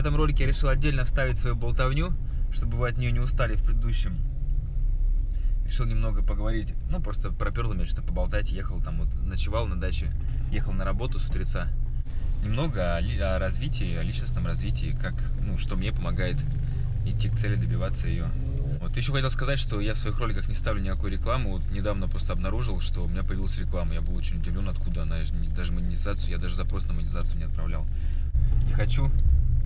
этом ролике я решил отдельно вставить свою болтовню, чтобы вы от нее не устали в предыдущем. Решил немного поговорить, ну, просто проперло меня, что поболтать. Ехал там, вот, ночевал на даче, ехал на работу с утреца. Немного о развитии, о личностном развитии, как, ну, что мне помогает идти к цели, добиваться ее. Вот, еще хотел сказать, что я в своих роликах не ставлю никакой рекламы. Вот недавно просто обнаружил, что у меня появилась реклама. Я был очень удивлен, откуда она, даже монетизацию, я даже запрос на монетизацию не отправлял. Не хочу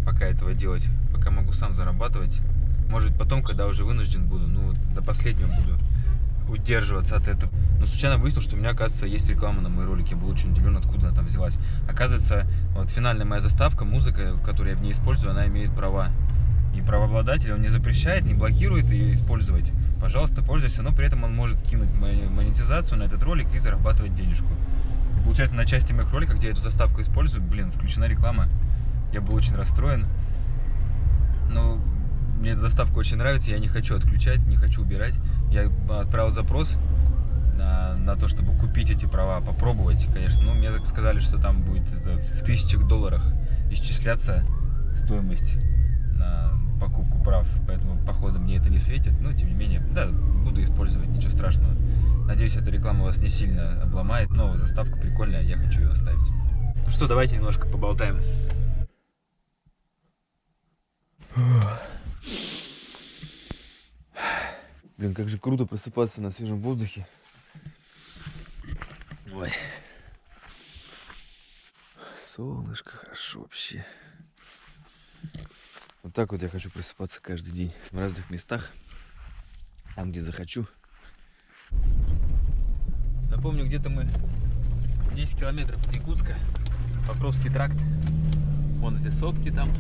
пока этого делать, пока могу сам зарабатывать. Может быть, потом, когда уже вынужден буду, ну, вот, до последнего буду удерживаться от этого. Но случайно выяснил, что у меня, оказывается, есть реклама на мои ролики. Я был очень удивлен, откуда она там взялась. Оказывается, вот финальная моя заставка, музыка, которую я в ней использую, она имеет права. И правообладатель, он не запрещает, не блокирует ее использовать. Пожалуйста, пользуйся, но при этом он может кинуть монетизацию на этот ролик и зарабатывать денежку. И получается, на части моих роликов, где я эту заставку использую, блин, включена реклама. Я был очень расстроен. Но мне эта заставка очень нравится, я не хочу отключать, не хочу убирать. Я отправил запрос на то, чтобы купить эти права, попробовать, конечно. Но мне так сказали, что там будет в $1000 исчисляться стоимость на покупку прав, поэтому, походу, мне это не светит, но, тем не менее, да, буду использовать, ничего страшного. Надеюсь, эта реклама вас не сильно обломает. Новая заставка прикольная, я хочу ее оставить. Ну что, давайте немножко поболтаем. Блин, как же круто просыпаться на свежем воздухе. Ой. Солнышко, хорошо вообще. Вот так вот я хочу просыпаться каждый день в разных местах, там, где захочу. Напомню, где-то мы 10 километров от Якутска, Покровский тракт. Вон эти сопки там.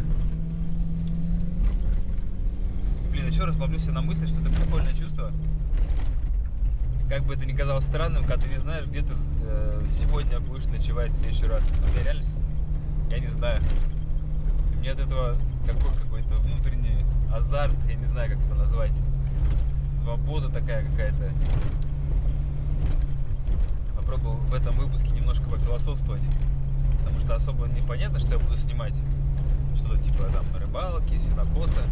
Блин, еще раз ловлю себя на мысли, что это прикольное чувство. Как бы это ни казалось странным, когда ты не знаешь, где ты сегодня будешь ночевать в следующий раз. Но я реально, я не знаю. Мне от этого какой-то внутренний азарт, я не знаю, как это назвать. Свобода такая какая-то. Попробую в этом выпуске немножко пофилософствовать. Потому что особо непонятно, что я буду снимать. Что-то типа там рыбалки, сенокоса.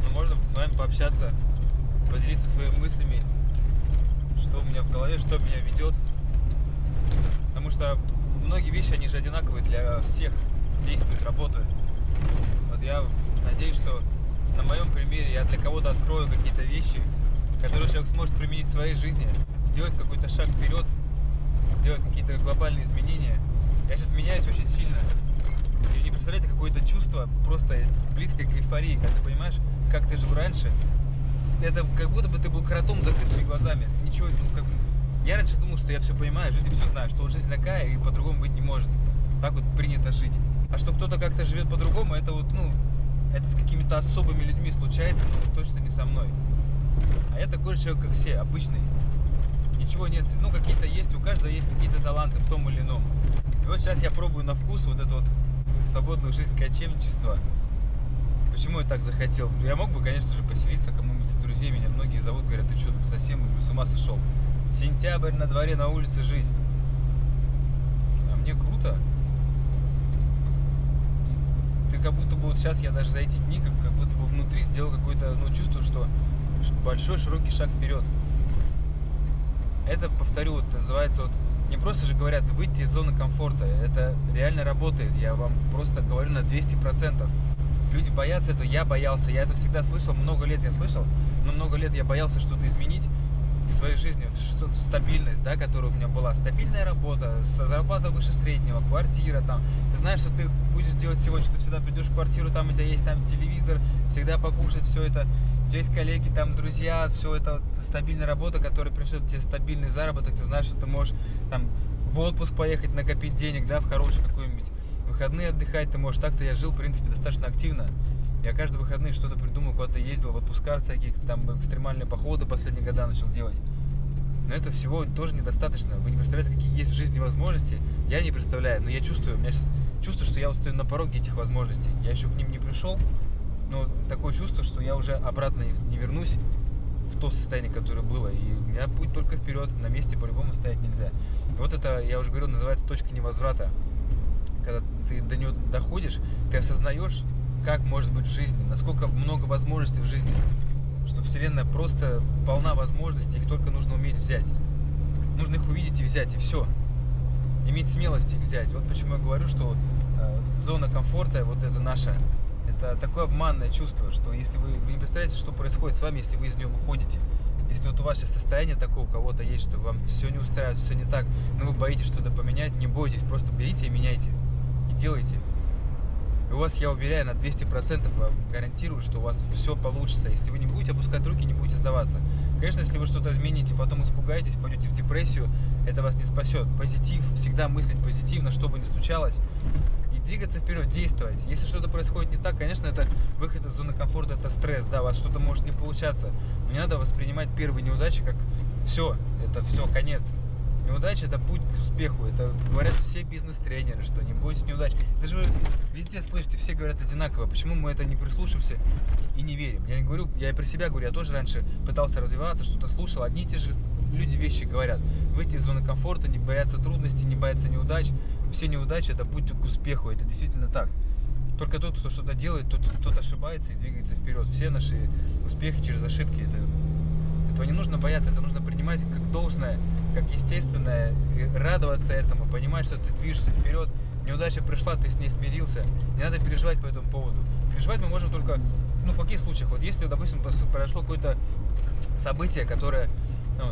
Но можно с вами пообщаться, поделиться своими мыслями, что у меня в голове, что меня ведет. Потому что многие вещи, они же одинаковые для всех, действуют, работают. Вот я надеюсь, что на моем примере я для кого-то открою какие-то вещи, которые человек сможет применить в своей жизни, сделать какой-то шаг вперед, сделать какие-то глобальные изменения. Я сейчас меняюсь очень сильно. И не представляете, какое-то чувство просто близкое к эйфории, когда ты понимаешь, как ты жил раньше. Это как будто бы ты был кротом с закрытыми глазами. Ничего, ну, как... Я раньше думал, что я все понимаю, жизнь все знаю, что вот жизнь такая и по-другому быть не может. Так вот принято жить. А что кто-то как-то живет по-другому, это вот, ну, это с какими-то особыми людьми случается, но точно не со мной. А я такой же человек, как все, обычный. Ничего нет, ну, какие-то есть, у каждого есть какие-то таланты в том или ином. И вот сейчас я пробую на вкус вот эту вот свободную жизнь кочевничества. Почему я так захотел? Я мог бы, конечно же, поселиться кому-нибудь из друзей. Меня многие зовут, говорят, ты что, тут совсем с ума сошел? Сентябрь, на дворе, на улице жить. А мне круто. Ты как будто бы вот сейчас, я даже за эти дни, как будто бы внутри сделал какое-то, ну, чувство, что большой широкий шаг вперед. Это, повторю, вот называется вот, не просто же говорят выйти из зоны комфорта, это реально работает, я вам просто говорю на 200%. Люди боятся этого, я боялся, я это всегда слышал, много лет я слышал, но много лет я боялся что-то изменить в своей жизни, что-то, стабильность, да, которая у меня была, стабильная работа, зарплата выше среднего, квартира там, ты знаешь, что ты будешь делать сегодня, что ты всегда придешь в квартиру, там у тебя есть там телевизор, всегда покушать, все это, у тебя есть коллеги, там друзья, все это стабильная работа, которая принесет тебе стабильный заработок, ты знаешь, что ты можешь там в отпуск поехать, накопить денег, да, в хороший какой-нибудь, выходные отдыхать ты можешь. Так-то я жил, в принципе, достаточно активно. Я каждые выходные что-то придумал, куда-то ездил в отпуска, всякие там экстремальные походы последние года начал делать. Но это всего тоже недостаточно. Вы не представляете, какие есть в жизни возможности. Я не представляю, но я чувствую, у меня сейчас чувство, что я вот стою на пороге этих возможностей. Я еще к ним не пришел, но такое чувство, что я уже обратно не вернусь в то состояние, которое было. И у меня путь только вперед, на месте по-любому стоять нельзя. И вот это, я уже говорил, называется точка невозврата. Когда ты до нее доходишь, ты осознаешь, как может быть в жизни, насколько много возможностей в жизни, что Вселенная просто полна возможностей, их только нужно уметь взять. Нужно их увидеть и взять, и все. Иметь смелость их взять. Вот почему я говорю, что зона комфорта, вот это наша, это такое обманное чувство, что если вы не представляете, что происходит с вами, если вы из нее выходите. Если вот у вас сейчас состояние такое, у кого-то есть, что вам все не устраивает, все не так, но вы боитесь что-то поменять, не бойтесь, просто берите и меняйте. И делайте. И у вас, я уверяю, на 200% вам гарантирую, что у вас все получится. Если вы не будете опускать руки, не будете сдаваться. Конечно, если вы что-то измените, потом испугаетесь, пойдете в депрессию, это вас не спасет. Позитив, всегда мыслить позитивно, что бы ни случалось. И двигаться вперед, действовать. Если что-то происходит не так, конечно, это выход из зоны комфорта, это стресс, да, у вас что-то может не получаться. Но не надо воспринимать первые неудачи как все, это все, конец. Неудача – это путь к успеху. Это говорят все бизнес-тренеры, что не бойтесь неудач. Даже вы везде слышите, все говорят одинаково. Почему мы это не прислушаемся и не верим? Я не говорю, я и про себя говорю, я тоже раньше пытался развиваться, что-то слушал. Одни и те же люди вещи говорят. Выйти из зоны комфорта, не бояться трудностей, не бояться неудач. Все неудачи – это путь к успеху. Это действительно так. Только тот, кто что-то делает, тот ошибается и двигается вперед. Все наши успехи через ошибки. Этого не нужно бояться, это нужно принимать как должное, как естественное, радоваться этому, понимать, что ты движешься вперед. Неудача пришла, ты с ней смирился. Не надо переживать по этому поводу. Переживать мы можем только, в каких случаях? Вот если, допустим, произошло какое-то событие, которое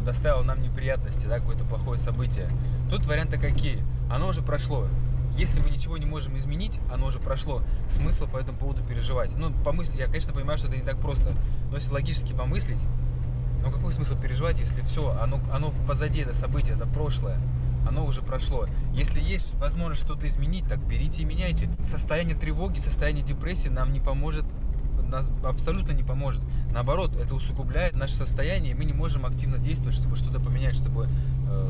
доставило нам неприятности, да, какое-то плохое событие. Тут варианты какие? Оно уже прошло. Если мы ничего не можем изменить, оно уже прошло. Смысл по этому поводу переживать? Помыслить, я, конечно, понимаю, что это не так просто. Но если логически помыслить, какой смысл переживать, если все, оно позади, это событие, это прошлое, оно уже прошло. Если есть возможность что-то изменить, так берите и меняйте. Состояние тревоги, состояние депрессии нам не поможет, нас абсолютно не поможет. Наоборот, это усугубляет наше состояние, и мы не можем активно действовать, чтобы что-то поменять, чтобы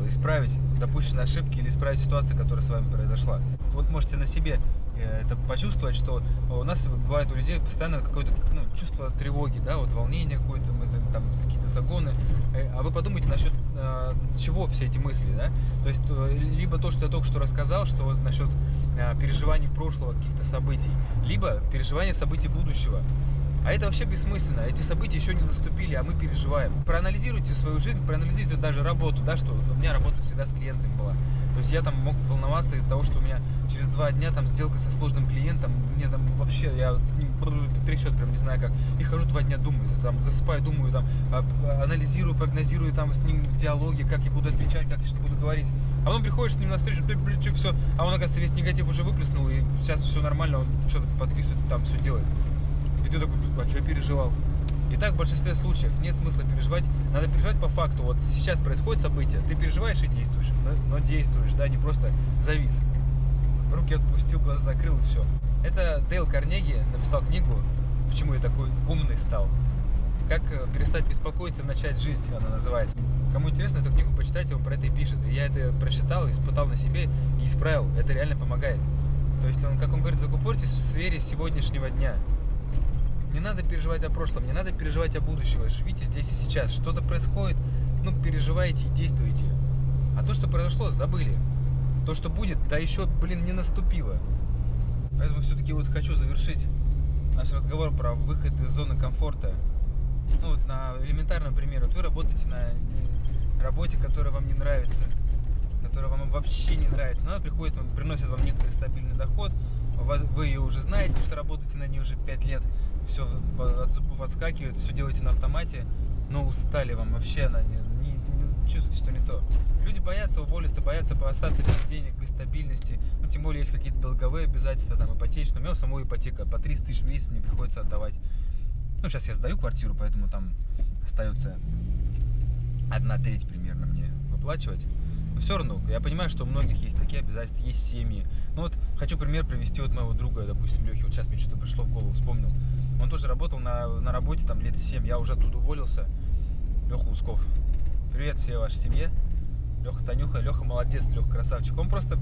исправить допущенные ошибки или исправить ситуацию, которая с вами произошла. Вот можете на себе это почувствовать, что у нас бывает у людей постоянно какое-то чувство тревоги, да, вот волнение какое-то, мы там какие-то загоны, а вы подумайте насчет чего все эти мысли, да, то есть либо то, что я только что рассказал, что вот насчет переживаний прошлого, каких-то событий, либо переживания событий будущего. А это вообще бессмысленно. Эти события еще не наступили, а мы переживаем. Проанализируйте свою жизнь, проанализируйте даже работу, да, что у меня работа всегда с клиентами была. То есть я там мог волноваться из-за того, что у меня через 2 дня там сделка со сложным клиентом, мне там вообще, я с ним трясет, прям не знаю как. И хожу 2 дня, думаю, там засыпаю, думаю, там анализирую, прогнозирую там с ним диалоги, как я буду отвечать, как я что буду говорить. А потом приходишь с ним на встречу, все, а он, оказывается, весь негатив уже выплеснул, и сейчас все нормально, он что-то подписывает, там все делает. И ты такой, а что я переживал? И так в большинстве случаев нет смысла переживать. Надо переживать по факту. Вот сейчас происходит событие, ты переживаешь и действуешь. Но действуешь, да, не просто завис. Руки отпустил, глаза закрыл и все. Это Дейл Карнеги написал книгу «Почему я такой умный стал». Как перестать беспокоиться, начать жизнь, она называется. Кому интересно, эту книгу почитайте, он про это и пишет. И я это прочитал, испытал на себе и исправил. Это реально помогает. То есть он, как он говорит, закупорьтесь в сфере сегодняшнего дня. Не надо переживать о прошлом, не надо переживать о будущем. Живите здесь и сейчас. Что-то происходит, переживайте и действуйте. А то, что произошло, забыли. То, что будет, да еще, не наступило. Поэтому все-таки вот хочу завершить наш разговор про выход из зоны комфорта. На элементарном примере. Вот вы работаете на работе, которая вам не нравится, которая вам вообще не нравится. Но она приносит вам некоторый стабильный доход. Вы ее уже знаете, потому что работаете на ней уже 5 лет. Все от зубов отскакивает, все делаете на автомате, но устали вам вообще, она не чувствуете, что не то. Люди боятся уволиться, боятся остаться без денег, без стабильности, тем более есть какие-то долговые обязательства, там ипотечные. У меня самой ипотека по 30 тысяч в месяц мне приходится отдавать. Сейчас я сдаю квартиру, поэтому там остается 1/3 примерно мне выплачивать. Но все равно, я понимаю, что у многих есть такие обязательства, есть семьи. Хочу пример привести от моего друга, допустим, Лехи. Вот сейчас мне что-то пришло в голову, вспомнил. Он тоже работал на работе там лет 7, я уже оттуда уволился. Леха Лусков. Привет всей вашей семье. Леха Танюха, Леха молодец, Леха красавчик. Он просто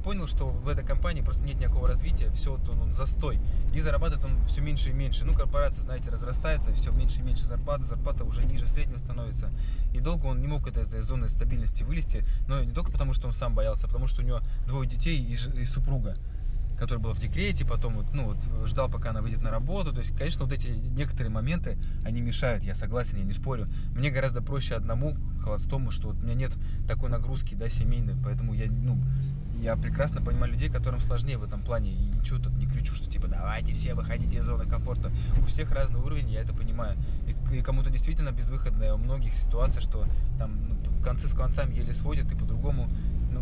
понял, что в этой компании просто нет никакого развития, все, он застой. И зарабатывает он все меньше и меньше. Корпорация, знаете, разрастается, все меньше и меньше зарплата уже ниже среднего становится. И долго он не мог из этой зоны стабильности вылезти, но не только потому, что он сам боялся, а потому что у него 2 детей и супруга, который был в декрете, потом вот, ну, вот ждал, пока она выйдет на работу. То есть, конечно, вот эти некоторые моменты, они мешают, я согласен, я не спорю. Мне гораздо проще одному, холостому, что вот у меня нет такой нагрузки, да, семейной, поэтому я прекрасно понимаю людей, которым сложнее в этом плане, и ничего тут не кричу, что типа давайте все выходите из зоны комфорта. У всех разный уровень, я это понимаю. И кому-то действительно безвыходная, у многих ситуация, что там концы с концами еле сводят, и по-другому.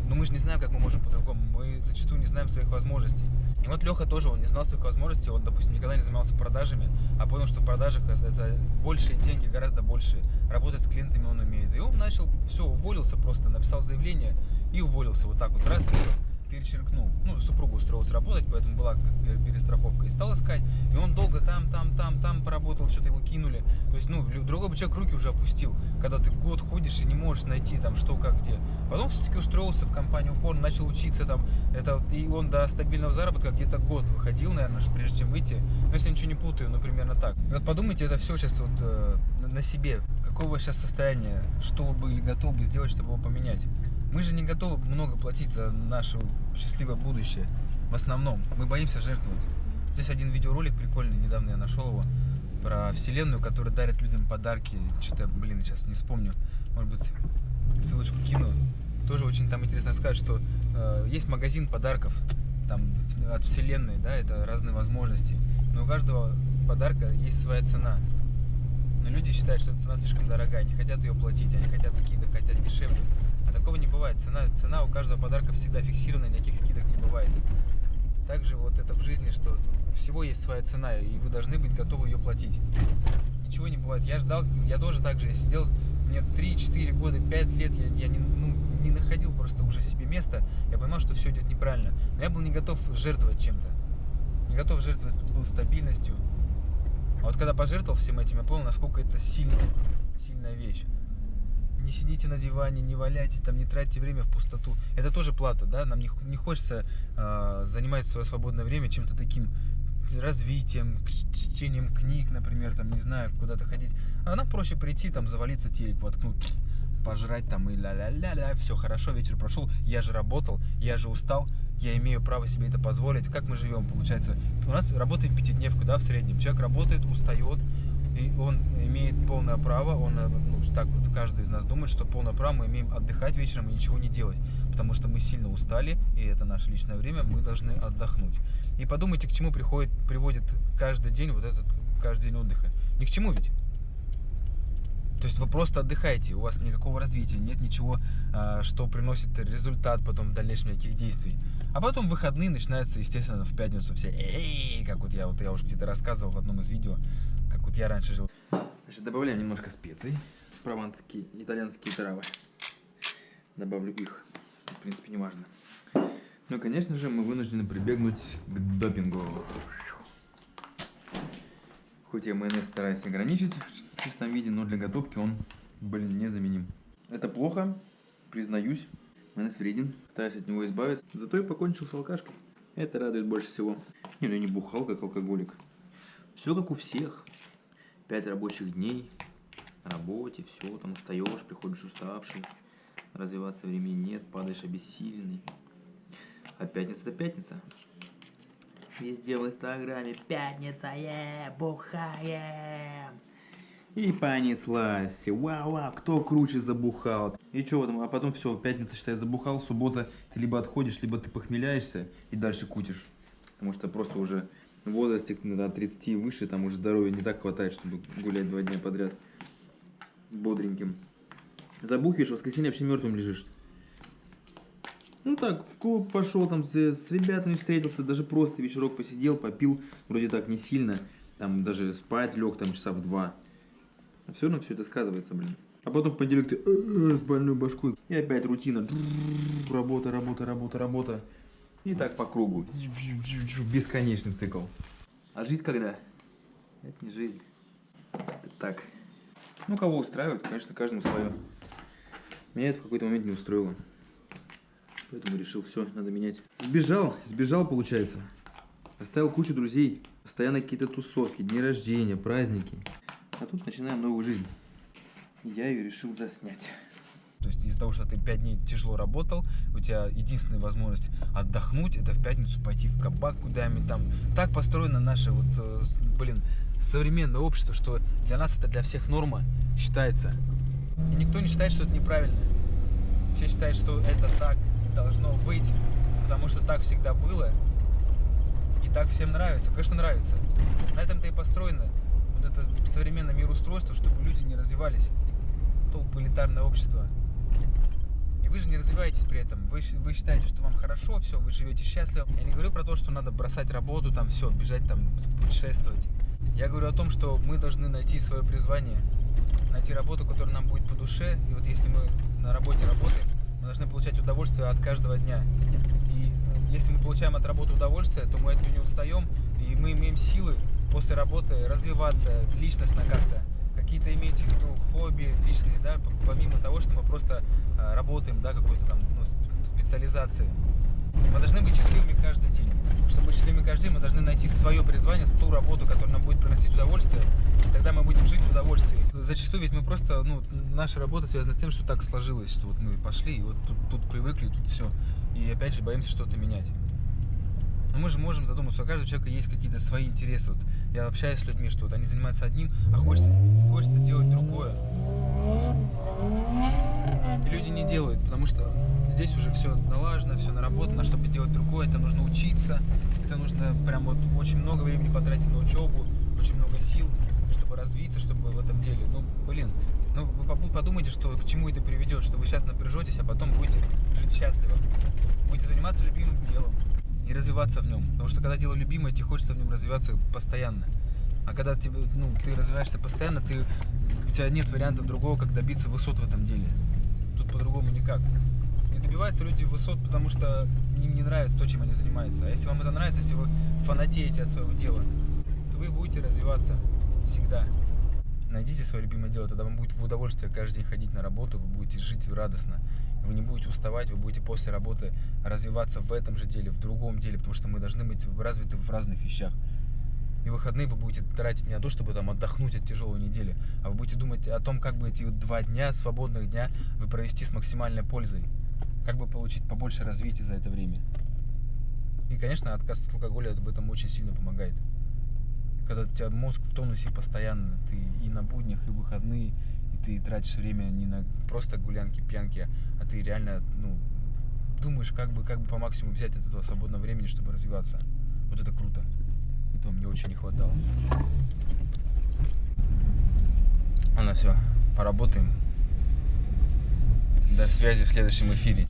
Но мы же не знаем, как мы можем по-другому. Мы зачастую не знаем своих возможностей. И вот Леха тоже, он не знал своих возможностей, он, допустим, никогда не занимался продажами, а понял, что в продажах это большие деньги, гораздо большие. Работать с клиентами он умеет. И он начал, все, уволился просто, написал заявление и уволился. Вот так вот, раз, и все, перечеркнул. Ну, супруга устроилась работать, поэтому была перестраховка. И стал искать. И он долго там поработал, что-то его кинули. То есть, ну, другой бы человек руки уже опустил, когда ты год ходишь и не можешь найти там что, как, где. Потом все-таки устроился в компанию упорно, начал учиться там. И он до стабильного заработка где-то год выходил, наверное, прежде чем выйти. Ну, если я ничего не путаю, ну, примерно так. И вот подумайте, это все сейчас вот на себе. Какое у вас сейчас состояние, что вы были готовы сделать, чтобы его поменять? Мы же не готовы много платить за наше счастливое будущее. В основном. Мы боимся жертвовать. Здесь один видеоролик прикольный, недавно я нашел его, про вселенную, которая дарит людям подарки. Что-то, блин, сейчас не вспомню. Может быть, ссылочку кину. Тоже очень там интересно сказать, что есть магазин подарков там от вселенной, да, это разные возможности. Но у каждого подарка есть своя цена. Но люди считают, что эта цена слишком дорогая, не хотят ее платить, они хотят скидок, хотят дешевле. А такого не бывает. Цена у каждого подарка всегда фиксирована, никаких скидок не бывает. Также вот это в жизни, что у всего есть своя цена, и вы должны быть готовы ее платить. Ничего не бывает. Я ждал, я тоже так же, я сидел, мне 3-4 года, 5 лет, я не находил просто уже себе места, я понимал, что все идет неправильно. Но я был не готов жертвовать чем-то. Не готов жертвовать был стабильностью. А вот когда пожертвовал всем этим, я понял, насколько это сильная вещь. Не сидите на диване, не валяйтесь, там, не тратьте время в пустоту. Это тоже плата, да? Нам не хочется занимать свое свободное время чем-то таким развитием, чтением книг, например, там, не знаю, куда-то ходить. А нам проще прийти, там, завалиться, телек воткнуть, пожрать там и ля-ля-ля-ля, все хорошо, вечер прошел, я же работал, я же устал, я имею право себе это позволить. Как мы живем, получается? У нас работает в пятидневку, да, в среднем. Человек работает, устает, и он имеет полное право, так вот каждый из нас думает, что полное право мы имеем отдыхать вечером и ничего не делать, потому что мы сильно устали, и это наше личное время, мы должны отдохнуть. И подумайте, к чему приводит каждый день каждый день отдыха. Ни к чему ведь. То есть вы просто отдыхаете, у вас никакого развития, нет ничего, что приносит результат потом в дальнейшем никаких действий. А потом выходные начинаются, естественно, в пятницу все как вот я уже где-то рассказывал в одном из видео, как вот я раньше жил. Значит, добавляем немножко специй, прованские, итальянские травы. Добавлю их, в принципе, не важно. Ну и, конечно же, мы вынуждены прибегнуть к допингу. Хоть я майонез стараюсь ограничить в чистом виде, но для готовки он, незаменим. Это плохо, признаюсь. Майонез вреден, пытаюсь от него избавиться. Зато я покончил с алкашкой. Это радует больше всего. Не, ну я не бухал, как алкоголик. Все как у всех. 5 рабочих дней на работе, все, там устаешь, приходишь уставший. Развиваться времени нет, падаешь обессиленный. А пятница это пятница. Везде в инстаграме пятница, бухаем. И понеслась. Вау, кто круче забухал. И что там, а потом все, пятница, считай, забухал, суббота ты либо отходишь, либо ты похмеляешься и дальше кутишь. Потому что просто уже в возрасте от 30 и выше, там уже здоровья не так хватает, чтобы гулять 2 дня подряд бодреньким. Забухиваешь, в воскресенье вообще мертвым лежишь. Ну так, в клуб пошел, там с ребятами встретился, даже просто вечерок посидел, попил, вроде так не сильно, там даже спать лег там часа в 2. А все равно все это сказывается, блин. А потом в понедельник ты с больной башкой. И опять рутина. Работа. И так по кругу. Бесконечный цикл. А жить когда? Это не жизнь. Это так. Ну, кого устраивает, конечно, каждому свое. Меня это в какой-то момент не устроило. Поэтому решил, все, надо менять. Сбежал, получается. Оставил кучу друзей. Постоянно какие-то тусовки, дни рождения, праздники. А тут начинаем новую жизнь. Я ее решил заснять. То есть из-за того, что ты 5 дней тяжело работал, у тебя единственная возможность отдохнуть, это в пятницу пойти в кабак куда-нибудь там. Так построено наше современное общество, что для нас это для всех норма считается. И никто не считает, что это неправильно. Все считают, что это так и должно быть, потому что так всегда было, и так всем нравится. Конечно, нравится. На этом-то и построено вот это современное мироустройство, чтобы люди не развивались. Толпа элитарное общество. И вы же не развиваетесь при этом. Вы считаете, что вам хорошо, все, вы живете счастливо. Я не говорю про то, что надо бросать работу, там все, бежать, там, путешествовать. Я говорю о том, что мы должны найти свое призвание, найти работу, которая нам будет по душе. И вот если мы на работе работаем, мы должны получать удовольствие от каждого дня. И если мы получаем от работы удовольствие, то мы от нее не устаем, и мы имеем силы после работы развиваться личностно как-то. Какие-то иметь хобби личные, да, помимо того, что мы просто работаем, да, какой-то там специализации. Мы должны быть счастливыми каждый день. Чтобы быть счастливыми каждый день, мы должны найти свое призвание, ту работу, которая нам будет приносить удовольствие, и тогда мы будем жить в удовольствии. Зачастую ведь мы просто, наша работа связана с тем, что так сложилось, что вот мы пошли, и вот тут привыкли, тут все. И опять же боимся что-то менять. Но мы же можем задуматься, у каждого человека есть какие-то свои интересы. Вот я общаюсь с людьми, что вот они занимаются одним, а хочется делать другое. И люди не делают, потому что здесь уже все налажено, все наработано. Чтобы делать другое, это нужно учиться, это нужно прям вот очень много времени потратить на учебу, очень много сил, чтобы развиться, чтобы в этом деле. Вы подумайте, что к чему это приведет, что вы сейчас напряжетесь, а потом будете жить счастливо. Будете заниматься любимым делом и развиваться в нем. Потому что когда дело любимое, тебе хочется в нем развиваться постоянно. А когда ты развиваешься постоянно, у тебя нет вариантов другого, как добиться высот в этом деле. Тут по-другому никак. Не добиваются люди высот, потому что им не нравится то, чем они занимаются. А если вам это нравится, если вы фанатеете от своего дела, то вы будете развиваться всегда. Найдите свое любимое дело, тогда вам будет в удовольствие каждый день ходить на работу, вы будете жить радостно. Вы не будете уставать, вы будете после работы развиваться в этом же деле, в другом деле, потому что мы должны быть развиты в разных вещах. И выходные вы будете тратить не на то, чтобы там отдохнуть от тяжелой недели, а вы будете думать о том, как бы эти 2 дня, свободных дня, вы провести с максимальной пользой. Как бы получить побольше развития за это время. И, конечно, отказ от алкоголя в этом очень сильно помогает. Когда у тебя мозг в тонусе постоянно, ты и на буднях, и в выходные, и ты тратишь время не на просто гулянки, пьянки, а ты реально, думаешь, как бы по максимуму взять от этого свободного времени, чтобы развиваться. Вот это круто. Этого мне очень не хватало. Ладно, все, поработаем. До связи в следующем эфире.